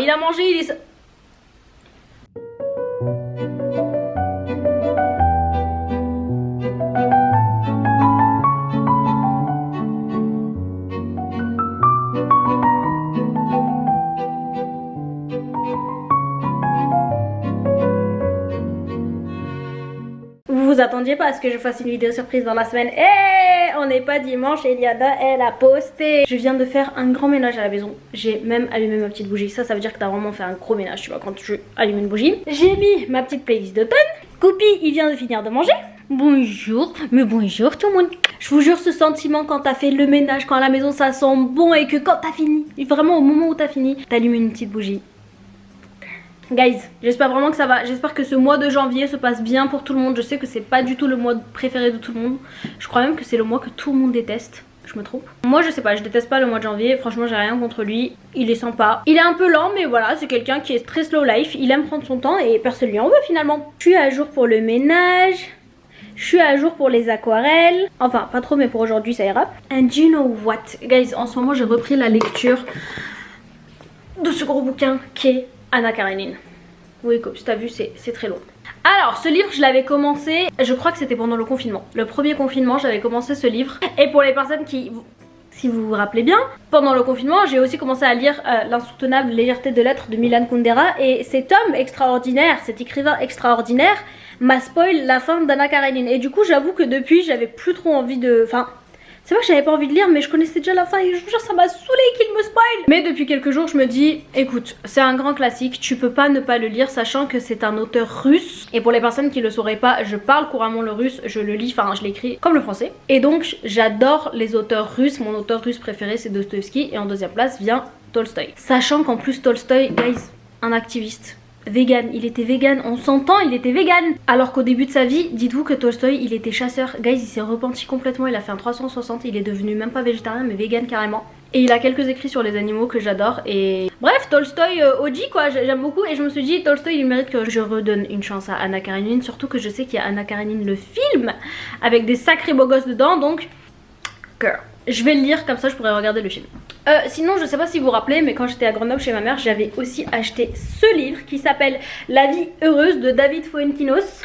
il a mangé, il est... Vous attendiez pas à ce que je fasse une vidéo surprise dans la semaine. Et on n'est pas dimanche et Eliada elle a posté. Je viens de faire un grand ménage à la maison. J'ai même allumé ma petite bougie. Ça veut dire que t'as vraiment fait un gros ménage, tu vois, quand tu allumes une bougie. J'ai mis ma petite playlist d'automne. Coupi il vient de finir de manger. Bonjour, mais bonjour tout le monde. Je vous jure, ce sentiment quand t'as fait le ménage, quand à la maison ça sent bon et que quand t'as fini, vraiment au moment où t'as fini, t'allumes une petite bougie. Guys, j'espère vraiment que ça va. J'espère que ce mois de janvier se passe bien pour tout le monde. Je sais que c'est pas du tout le mois préféré de tout le monde. Je crois même que c'est le mois que tout le monde déteste. Je me trompe? Moi je sais pas, je déteste pas le mois de janvier. Franchement j'ai rien contre lui. Il est sympa. Il est un peu lent mais voilà, c'est quelqu'un qui est très slow life. Il aime prendre son temps et personne lui en veut finalement. Je suis à jour pour le ménage. Je suis à jour pour les aquarelles. Enfin pas trop mais pour aujourd'hui ça ira. And you know what? Guys, en ce moment j'ai repris la lecture de ce gros bouquin qui est Anna Karenine. Oui, comme tu as vu, c'est très long. Alors, ce livre, je l'avais commencé, je crois que c'était pendant le confinement. Le premier confinement, j'avais commencé ce livre. Et pour les personnes qui... Si vous vous rappelez bien, pendant le confinement, j'ai aussi commencé à lire L'insoutenable légèreté de l'être de Milan Kundera. Et cet homme extraordinaire, cet écrivain extraordinaire, m'a spoil la fin d'Anna Karenine. Et du coup, j'avoue que depuis, j'avais plus trop envie de... Enfin... C'est vrai que j'avais pas envie de lire mais je connaissais déjà la fin et je vous jure ça m'a saoulé qu'il me spoil. Mais depuis quelques jours je me dis écoute, c'est un grand classique, tu peux pas ne pas le lire sachant que c'est un auteur russe. Et pour les personnes qui le sauraient pas, je parle couramment le russe, je le lis, enfin je l'écris comme le français. Et donc j'adore les auteurs russes, mon auteur russe préféré c'est Dostoïevski et en deuxième place vient Tolstoï. Sachant qu'en plus Tolstoï, guys, un activiste. Vegan, il était vegan, on s'entend, il était vegan. Alors qu'au début de sa vie, dites-vous que Tolstoï il était chasseur. Guys, il s'est repenti complètement, il a fait un 360, il est devenu même pas végétarien mais vegan carrément. Et il a quelques écrits sur les animaux que j'adore et... Bref, Tolstoï OG quoi, j'aime beaucoup et je me suis dit Tolstoï il mérite que je redonne une chance à Anna Karenine. Surtout que je sais qu'il y a Anna Karenine le film avec des sacrés beaux gosses dedans donc... Girl. Je vais le lire comme ça je pourrais regarder le film. Sinon je sais pas si vous vous rappelez mais quand j'étais à Grenoble chez ma mère j'avais aussi acheté ce livre qui s'appelle La vie heureuse de David Fuentinos.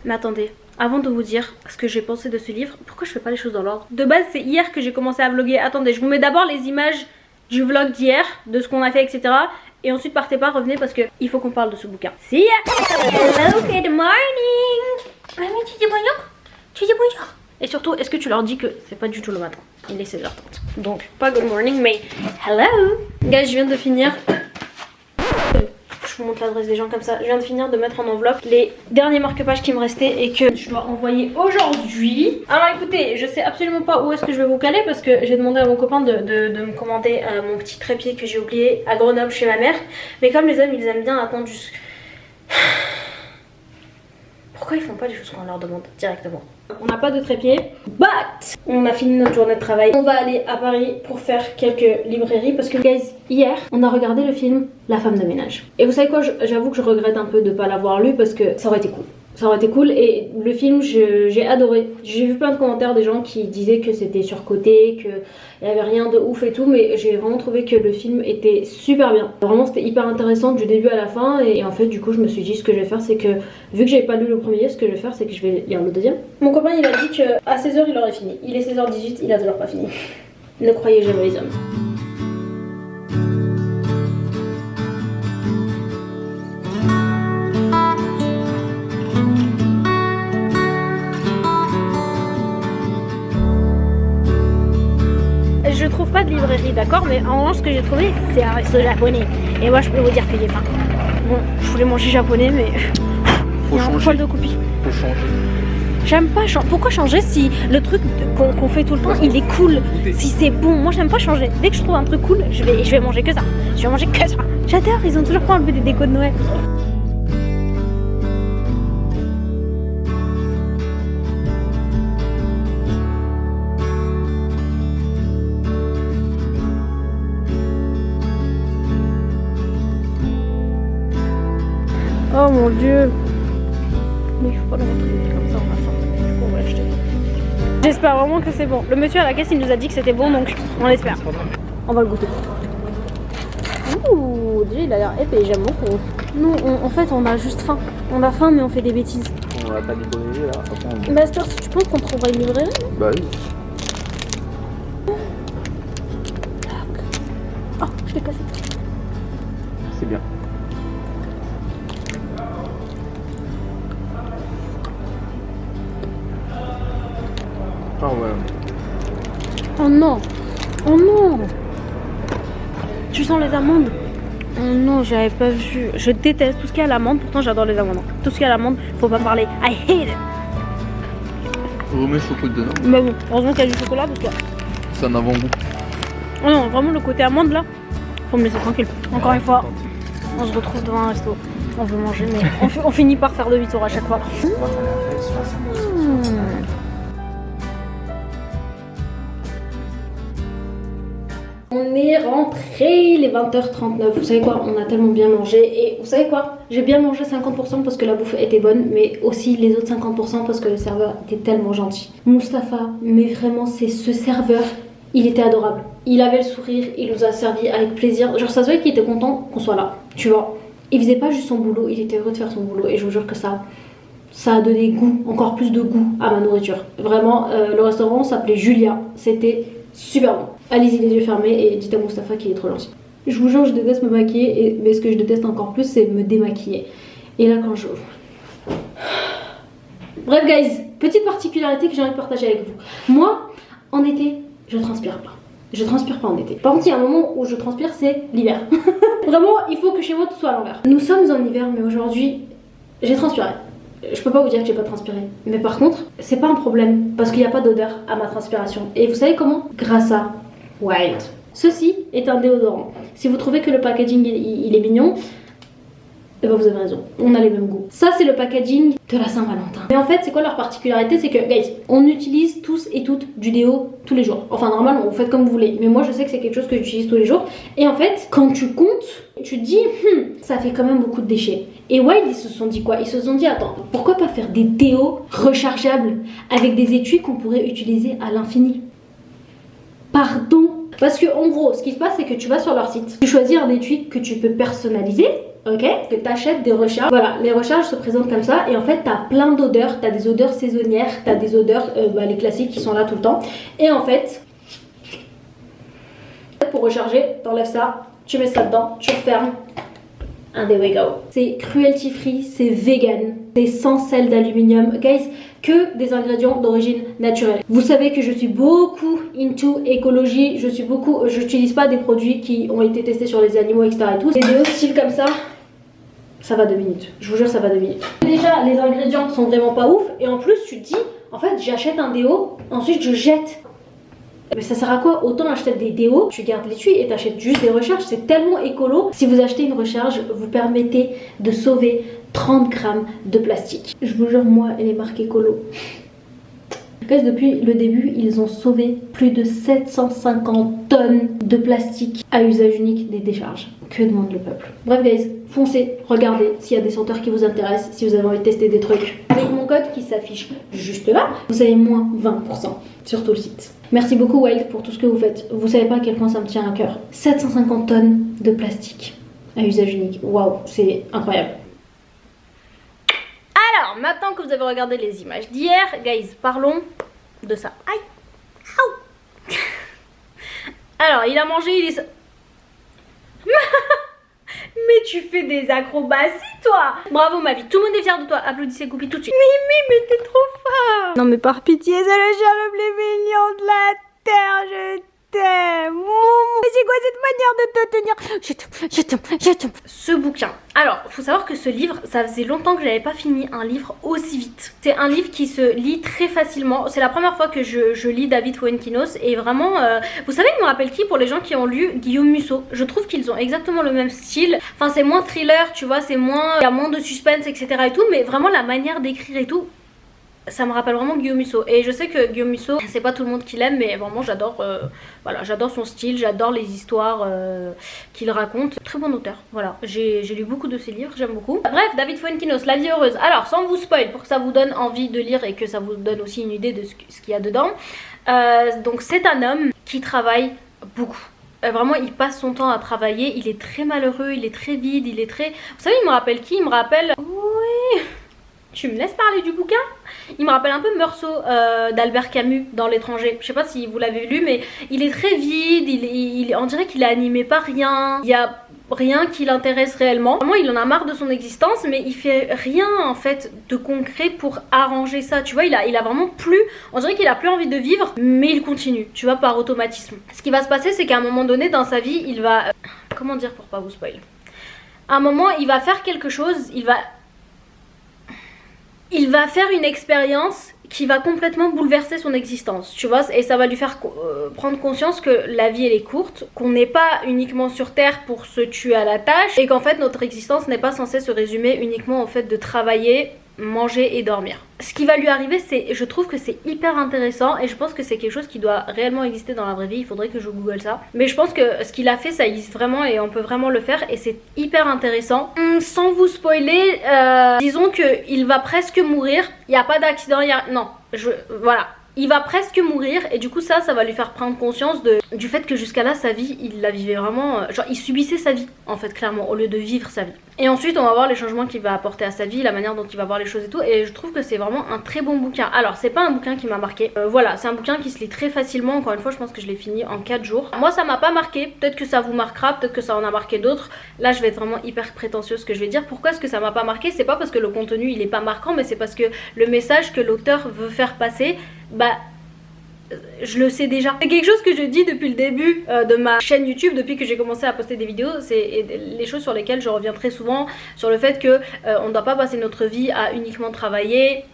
Mais attendez, avant de vous dire ce que j'ai pensé de ce livre, pourquoi je fais pas les choses dans l'ordre? De base c'est hier que j'ai commencé à vlogger. Attendez, je vous mets d'abord les images du vlog d'hier, de ce qu'on a fait etc. Et ensuite partez pas, revenez parce que il faut qu'on parle de ce bouquin. See ya. Hello, good morning. Mamie, tu dis bonjour? Tu dis bonjour? Et surtout, est-ce que tu leur dis que c'est pas du tout le matin? Il est 16h30. Donc, pas good morning, mais hello! Guys, je viens de finir. Je vous montre l'adresse des gens comme ça. Je viens de finir de mettre en enveloppe les derniers marque-pages qui me restaient et que je dois envoyer aujourd'hui. Alors écoutez, je sais absolument pas où est-ce que je vais vous caler parce que j'ai demandé à mon copain de me commander mon petit trépied que j'ai oublié à Grenoble chez ma mère. Mais comme les hommes, ils aiment bien attendre jusqu'à... Pourquoi ils font pas les choses qu'on leur demande directement? On n'a pas de trépied, but on a fini notre journée de travail. On va aller à Paris pour faire quelques librairies parce que guys, hier on a regardé le film La femme de ménage. Et vous savez quoi, j'avoue que je regrette un peu de pas l'avoir lu parce que ça aurait été cool. Ça aurait été cool et le film j'ai adoré. J'ai vu plein de commentaires des gens qui disaient que c'était surcoté, qu'il n'y avait rien de ouf et tout, mais j'ai vraiment trouvé que le film était super bien. Vraiment c'était hyper intéressant du début à la fin et en fait du coup je me suis dit ce que je vais faire c'est que vu que j'avais pas lu le premier, ce que je vais faire c'est que je vais lire le deuxième. Mon copain il a dit qu'à 16h il aurait fini. Il est 16h18, il a toujours pas fini. Ne croyez jamais les hommes. Je trouve pas de librairie, d'accord, mais en revanche ce que j'ai trouvé c'est un resto japonais et moi je peux vous dire que j'ai faim. Bon, je voulais manger japonais mais il y a un poil de copie. Faut changer. J'aime pas changer. Pourquoi changer si le truc qu'on fait tout le temps il est cool, si c'est bon? Moi j'aime pas changer. Dès que je trouve un truc cool, je vais manger que ça. Je vais manger que ça. J'adore, ils ont toujours pas enlevé des décos de Noël. Oh mon dieu. Mais il faut pas le rentrer comme ça on a faim. Du coup on va l'acheter. J'espère vraiment que c'est bon. Le monsieur à la caisse il nous a dit que c'était bon donc on l'espère. On va le goûter. Ouh, déjà il a l'air épais, j'aime beaucoup. Nous, en fait, on a juste faim. On a faim, mais on fait des bêtises. On va pas librairie là. Attends, Master, si tu penses qu'on trouvera une librairie? bah oui. Oh, je l'ai cassé. C'est bien. Ah ouais. Oh non. Oh non. Tu sens les amandes? Oh non, j'avais pas vu. Je déteste tout ce qui est à l'amande, pourtant j'adore les amandes. Tout ce qui est à l'amande, faut pas parler. I hate it. On remet le chocolat dedans. Mais bon, heureusement qu'il y a du chocolat parce que... C'est un avant-goût. Oh non, vraiment le côté amande là, faut me laisser tranquille. Encore une fois, on se retrouve devant un resto. On veut manger, mais on finit par faire demi-tour à chaque fois. On est rentré, les 20h39. Vous savez quoi, on a tellement bien mangé. Et vous savez quoi, j'ai bien mangé 50% parce que la bouffe était bonne, mais aussi les autres 50% parce que le serveur était tellement gentil. Mustapha, mais vraiment, c'est ce serveur, il était adorable. Il avait le sourire, il nous a servi avec plaisir. Genre, ça se voyait qu'il était content qu'on soit là, tu vois. Il faisait pas juste son boulot, il était heureux de faire son boulot. Et je vous jure que ça a donné goût, encore plus de goût à ma nourriture. Vraiment, le restaurant s'appelait Julia. C'était super bon. Allez-y les yeux fermés et dites à Mustapha qu'il est trop gentil. Je vous jure, je déteste me maquiller, mais ce que je déteste encore plus, c'est me démaquiller. Et là, quand je... Bref, guys, petite particularité que j'ai envie de partager avec vous. Moi, en été, je transpire pas. Je transpire pas en été. Par contre, il y a un moment où je transpire, c'est l'hiver. Vraiment, il faut que chez moi tout soit à l'envers. Nous sommes en hiver, mais aujourd'hui, j'ai transpiré. Je peux pas vous dire que j'ai pas transpiré. Mais par contre, c'est pas un problème parce qu'il n'y a pas d'odeur à ma transpiration. Et vous savez comment? Grâce à Wild. Ceci est un déodorant. Si vous trouvez que le packaging il est mignon, eh ben vous avez raison, on a les mêmes goûts. Ça c'est le packaging de la Saint-Valentin. Mais en fait c'est quoi leur particularité? C'est que guys, on utilise tous et toutes du déo tous les jours. Enfin normalement vous faites comme vous voulez, mais moi je sais que c'est quelque chose que j'utilise tous les jours. Et en fait quand tu comptes, tu te dis ça fait quand même beaucoup de déchets. Et Wild ils se sont dit quoi? Ils se sont dit attends, pourquoi pas faire des déos rechargeables avec des étuis qu'on pourrait utiliser à l'infini? Pardon? Parce que en gros ce qui se passe c'est que tu vas sur leur site, tu choisis un étui que tu peux personnaliser. Ok, que tu achètes des recharges. Voilà, les recharges se présentent comme ça. Et en fait, tu as plein d'odeurs. Tu as des odeurs saisonnières. Tu as des odeurs, les classiques qui sont là tout le temps. Et en fait, pour recharger, tu enlèves ça, tu mets ça dedans, tu refermes. And there we go. C'est cruelty free, c'est vegan, c'est sans sel d'aluminium. Guys, que des ingrédients d'origine naturelle. Vous savez que je suis beaucoup into écologie. J'utilise pas des produits qui ont été testés sur les animaux, etc. et tout. Des déos style comme ça va 2 minutes. Je vous jure, ça va 2 minutes. Déjà, les ingrédients sont vraiment pas ouf. Et en plus, tu te dis, en fait, j'achète un déo, ensuite je jette. Mais ça sert à quoi? Autant acheter des déos, tu gardes l'étui et t'achètes juste des recharges. C'est tellement écolo. Si vous achetez une recharge, vous permettez de sauver 30 grammes de plastique. Je vous jure, moi et les marques écolo. Guys, depuis le début, ils ont sauvé plus de 750 tonnes de plastique à usage unique des décharges. Que demande le peuple? Bref guys, foncez, regardez s'il y a des senteurs qui vous intéressent, si vous avez envie de tester des trucs. Avec mon code qui s'affiche juste là, vous avez moins 20% sur tout le site. Merci beaucoup Wild pour tout ce que vous faites. Vous savez pas à quel point ça me tient à cœur. 750 tonnes de plastique à usage unique. Waouh, c'est incroyable. Alors, maintenant que vous avez regardé les images d'hier, guys, parlons de ça. Aïe! Aouh! Alors, il a mangé, il est... Mais tu fais des acrobaties, toi! Bravo, ma vie. Tout le monde est fier de toi. Applaudissez Goupy tout de suite. Mimi, mais t'es trop fort! Non, mais par pitié, c'est le chat le plus mignon de la terre. Je t'aime. Mais c'est quoi cette manière de te tenir? Je t'aime. Ce bouquin. Alors, faut savoir que ce livre, ça faisait longtemps que j'avais pas fini un livre aussi vite. C'est un livre qui se lit très facilement. C'est la première fois que je lis David Fuenquinos. Et vraiment, vous savez, il me rappelle qui pour les gens qui ont lu Guillaume Musso? Je trouve qu'ils ont exactement le même style. Enfin, c'est moins thriller, tu vois, c'est moins... Il y a moins de suspense, etc. et tout. Mais vraiment, la manière d'écrire et tout... Ça me rappelle vraiment Guillaume Musso. Et je sais que Guillaume Musso, c'est pas tout le monde qui l'aime, mais vraiment j'adore voilà, j'adore son style, j'adore les histoires qu'il raconte. Très bon auteur, voilà. J'ai lu beaucoup de ses livres, j'aime beaucoup. Bref, David Fuenquinos, La vie heureuse. Alors, sans vous spoil, pour que ça vous donne envie de lire et que ça vous donne aussi une idée de ce qu'il y a dedans. Donc c'est un homme qui travaille beaucoup. Vraiment il passe son temps à travailler, il est très malheureux, il est très vide, il est très... Vous savez il me rappelle qui? Il me rappelle... Oui... Tu me laisses parler du bouquin? Il me rappelle un peu Meursault d'Albert Camus dans L'étranger. Je sais pas si vous l'avez lu, mais il est très vide, on dirait qu'il est animé par rien. Il y a rien qui l'intéresse réellement. Vraiment il en a marre de son existence, mais il fait rien en fait de concret pour arranger ça. Tu vois, il a vraiment plus... On dirait qu'il a plus envie de vivre, mais il continue, tu vois, par automatisme. Ce qui va se passer, c'est qu'à un moment donné dans sa vie, il va... Comment dire pour pas vous spoiler? À un moment, il va faire quelque chose, il va faire une expérience qui va complètement bouleverser son existence, tu vois, et ça va lui faire prendre conscience que la vie elle est courte, qu'on n'est pas uniquement sur terre pour se tuer à la tâche, et qu'en fait notre existence n'est pas censée se résumer uniquement au fait de travailler, manger et dormir. Ce qui va lui arriver, je trouve que c'est hyper intéressant, et je pense que c'est quelque chose qui doit réellement exister dans la vraie vie. Il faudrait que je google ça, mais je pense que ce qu'il a fait, ça existe vraiment et on peut vraiment le faire, et c'est hyper intéressant. Sans vous spoiler, disons que il va presque mourir. Il n'y a pas d'accident, non, voilà. Il va presque mourir, et du coup ça va lui faire prendre conscience du fait que jusqu'à là sa vie il la vivait vraiment, genre il subissait sa vie en fait clairement au lieu de vivre sa vie. Et ensuite on va voir les changements qu'il va apporter à sa vie, la manière dont il va voir les choses et tout, et je trouve que c'est vraiment un très bon bouquin. Alors c'est pas un bouquin qui m'a marqué, voilà, c'est un bouquin qui se lit très facilement. Encore une fois je pense que je l'ai fini en 4 jours. Moi ça m'a pas marqué, peut-être que ça vous marquera, peut-être que ça en a marqué d'autres. Là je vais être vraiment hyper prétentieuse ce que je vais dire. Pourquoi est-ce que ça m'a pas marqué? C'est pas parce que le contenu il est pas marquant, mais c'est parce que le message que l'auteur veut faire passer, bah je le sais déjà. C'est quelque chose que je dis depuis le début de ma chaîne YouTube, depuis que j'ai commencé à poster des vidéos. C'est les choses sur lesquelles je reviens très souvent, sur le fait que on ne doit pas passer notre vie à uniquement travailler.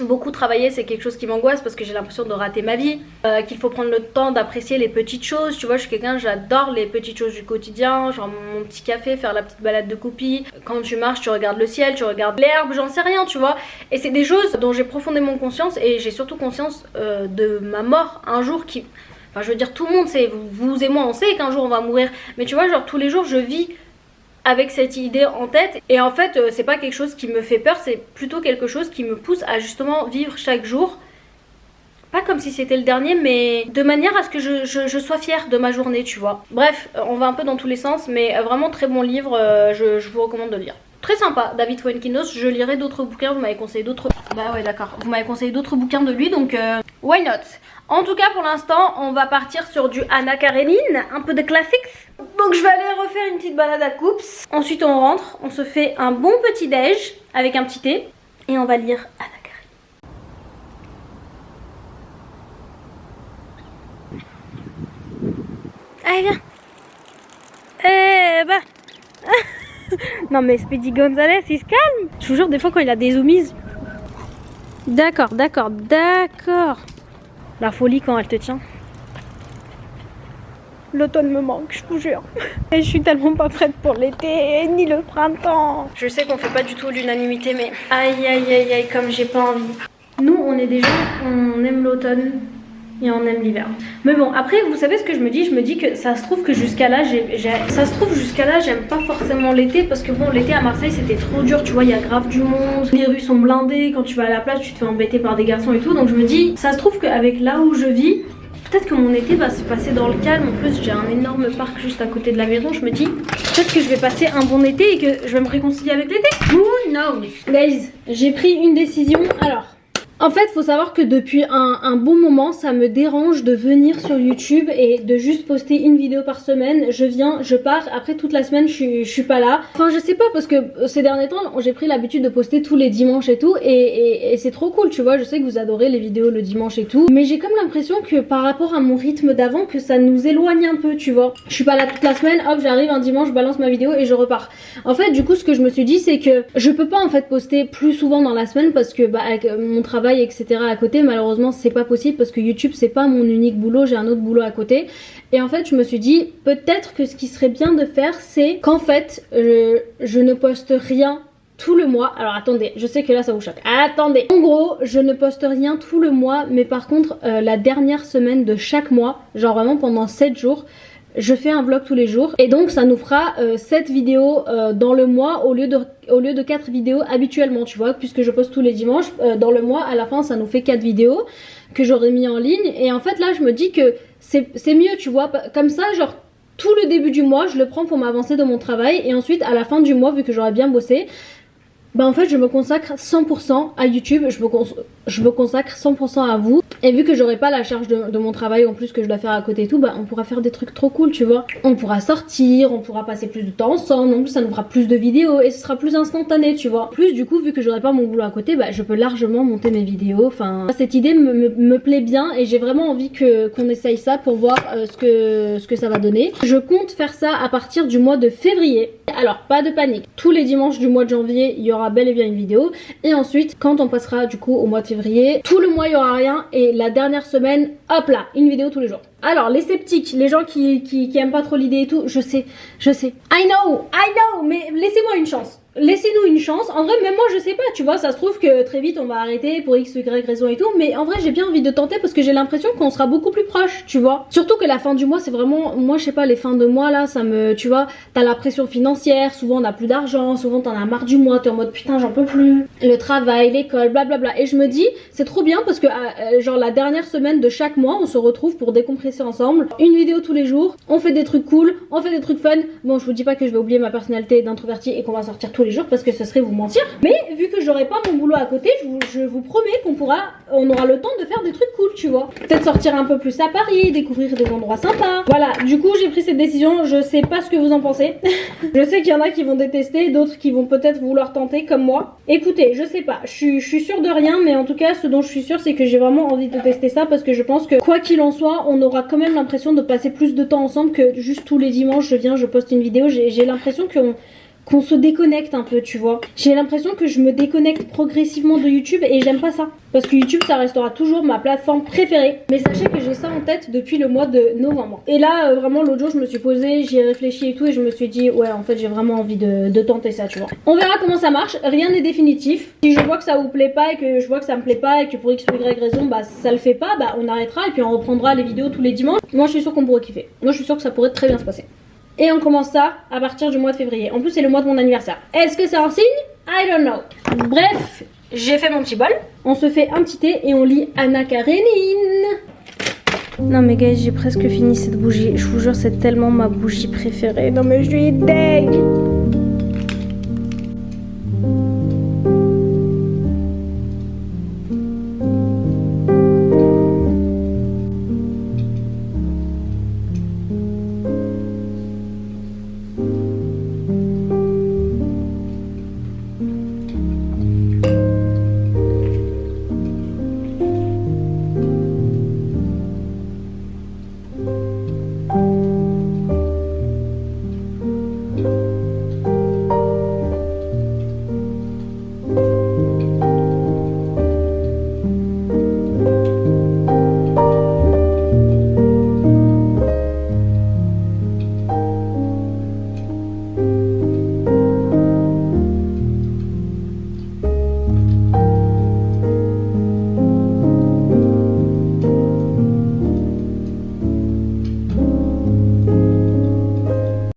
Beaucoup travailler, c'est quelque chose qui m'angoisse parce que j'ai l'impression de rater ma vie, qu'il faut prendre le temps d'apprécier les petites choses. Tu vois, je suis quelqu'un, j'adore les petites choses du quotidien, genre mon petit café, faire la petite balade de coupie. Quand tu marches, tu regardes le ciel, tu regardes l'herbe, j'en sais rien, tu vois. Et c'est des choses dont j'ai profondément conscience, et j'ai surtout conscience de ma mort un jour qui... Enfin, je veux dire, tout le monde sait, vous et moi, on sait qu'un jour on va mourir. Mais tu vois, genre tous les jours, je vis avec cette idée en tête, et en fait c'est pas quelque chose qui me fait peur, c'est plutôt quelque chose qui me pousse à justement vivre chaque jour, pas comme si c'était le dernier, mais de manière à ce que je sois fière de ma journée, tu vois. Bref, on va un peu dans tous les sens, mais vraiment très bon livre, je vous recommande de le lire. Très sympa, David Fuenquinos. Je lirai d'autres bouquins, vous m'avez conseillé d'autres... Bah ouais d'accord, vous m'avez conseillé d'autres bouquins de lui, donc why not. En tout cas pour l'instant on va partir sur du Anna Karenine, un peu de classics. Donc je vais aller refaire une petite balade à Coups. Ensuite on rentre, on se fait un bon petit déj avec un petit thé, et on va lire Anna Karenine. Allez viens. Eh bah non mais Speedy Gonzalez il se calme. Je vous jure, des fois quand il a des zoomies. D'accord, d'accord, d'accord. La folie quand elle te tient. L'automne me manque, je vous jure. Et je suis tellement pas prête pour l'été, ni le printemps. Je sais qu'on fait pas du tout l'unanimité, mais aïe aïe aïe aïe, comme j'ai pas envie. Nous on est des gens, on aime l'automne et on aime l'hiver. Mais bon, après vous savez ce que je me dis que ça se trouve que jusqu'à là j'aime pas forcément l'été, parce que bon, l'été à Marseille c'était trop dur, tu vois, il y a grave du monde, les rues sont blindées, quand tu vas à la plage tu te fais embêter par des garçons et tout. Donc je me dis, ça se trouve qu'avec là où je vis, peut-être que mon été va se passer dans le calme. En plus j'ai un énorme parc juste à côté de la maison. Je me dis peut-être que je vais passer un bon été et que je vais me réconcilier avec l'été. Who knows? Guys, j'ai pris une décision. Alors en fait, faut savoir que depuis un bon moment, ça me dérange de venir sur YouTube et de juste poster une vidéo par semaine. Je viens, je pars, après toute la semaine, je suis pas là. Enfin, je sais pas, parce que ces derniers temps, j'ai pris l'habitude de poster tous les dimanches et tout, et c'est trop cool, tu vois. Je sais que vous adorez les vidéos le dimanche et tout, mais j'ai comme l'impression que par rapport à mon rythme d'avant, que ça nous éloigne un peu, tu vois. Je suis pas là toute la semaine, hop, j'arrive un dimanche, je balance ma vidéo et je repars. En fait, du coup, ce que je me suis dit, c'est que je peux pas en fait poster plus souvent dans la semaine, parce que bah, avec mon travail etc à côté, malheureusement c'est pas possible, parce que YouTube c'est pas mon unique boulot, j'ai un autre boulot à côté. Et en fait je me suis dit peut-être que ce qui serait bien de faire, c'est qu'en fait je ne poste rien tout le mois. Alors attendez, je sais que là ça vous choque, attendez. En gros je ne poste rien tout le mois, mais par contre la dernière semaine de chaque mois, genre vraiment pendant 7 jours, je fais un vlog tous les jours, et donc ça nous fera 7 vidéos dans le mois au lieu de 4 vidéos habituellement, tu vois, puisque je poste tous les dimanches. Dans le mois, à la fin ça nous fait 4 vidéos que j'aurais mis en ligne. Et en fait là je me dis que c'est mieux, tu vois, comme ça genre tout le début du mois, je le prends pour m'avancer dans mon travail et ensuite à la fin du mois, vu que j'aurai bien bossé, bah en fait je me consacre 100% à YouTube, je me consacre 100% à vous. Et vu que j'aurai pas la charge de mon travail en plus que je dois faire à côté et tout, bah on pourra faire des trucs trop cool, tu vois. On pourra sortir, on pourra passer plus de temps ensemble, en plus ça nous fera plus de vidéos et ce sera plus instantané, tu vois. En plus du coup, vu que j'aurai pas mon boulot à côté, bah je peux largement monter mes vidéos. Enfin, cette idée me plaît bien et j'ai vraiment envie qu'on essaye ça pour voir ce que ça va donner. Je compte faire ça à partir du mois de février. Alors pas de panique, tous les dimanches du mois de janvier il y aura bel et bien une vidéo et ensuite quand on passera du coup au mois de février, tout le mois il y aura rien et la dernière semaine, hop là, une vidéo tous les jours. Alors les sceptiques, les gens qui aiment pas trop l'idée et tout, je sais, I know, mais laissez-moi une chance. Laissez-nous une chance. En vrai, même moi, je sais pas, tu vois, ça se trouve que très vite on va arrêter pour X ou Y raison et tout. Mais en vrai, j'ai bien envie de tenter parce que j'ai l'impression qu'on sera beaucoup plus proche, tu vois. Surtout que la fin du mois, c'est vraiment, moi, je sais pas, les fins de mois là, ça me, tu vois, t'as la pression financière. Souvent, on a plus d'argent. Souvent, t'en as marre du mois. T'es en mode putain, j'en peux plus. Le travail, l'école, blablabla. Et je me dis, c'est trop bien parce que, genre, la dernière semaine de chaque mois, on se retrouve pour décompresser ensemble. Une vidéo tous les jours. On fait des trucs cool. On fait des trucs fun. Bon, je vous dis pas que je vais oublier ma personnalité d'introvertie et qu'on va sortir tous les jours parce que ce serait vous mentir, mais vu que j'aurai pas mon boulot à côté, je vous promets on aura le temps de faire des trucs cool, tu vois. Peut-être sortir un peu plus à Paris, découvrir des endroits sympas. Voilà, du coup j'ai pris cette décision, je sais pas ce que vous en pensez. Je sais qu'il y en a qui vont détester, d'autres qui vont peut-être vouloir tenter comme moi. Écoutez, je sais pas, je suis sûre de rien, mais en tout cas ce dont je suis sûre c'est que j'ai vraiment envie de tester ça parce que je pense que quoi qu'il en soit, on aura quand même l'impression de passer plus de temps ensemble que juste tous les dimanches je poste une vidéo. J'ai l'impression qu'on se déconnecte un peu, tu vois. J'ai l'impression que je me déconnecte progressivement de YouTube et j'aime pas ça. Parce que YouTube, ça restera toujours ma plateforme préférée. Mais sachez que j'ai ça en tête depuis le mois de novembre. Et là, vraiment, l'autre jour, je me suis posée, j'y ai réfléchi et tout et je me suis dit, ouais, en fait, j'ai vraiment envie de tenter ça, tu vois. On verra comment ça marche. Rien n'est définitif. Si je vois que ça vous plaît pas et que je vois que ça me plaît pas et que pour X ou Y raison, bah, ça le fait pas, bah, on arrêtera et puis on reprendra les vidéos tous les dimanches. Moi, je suis sûre qu'on pourrait kiffer. Moi, je suis sûre que ça pourrait très bien se passer. Et on commence ça à partir du mois de février. En plus, c'est le mois de mon anniversaire. Est-ce que c'est un signe? I don't know. Bref, j'ai fait mon petit bol. On se fait un petit thé et on lit Anna Karenine. Non mais guys, j'ai presque fini cette bougie. Je vous jure, c'est tellement ma bougie préférée. Non mais je suis deg.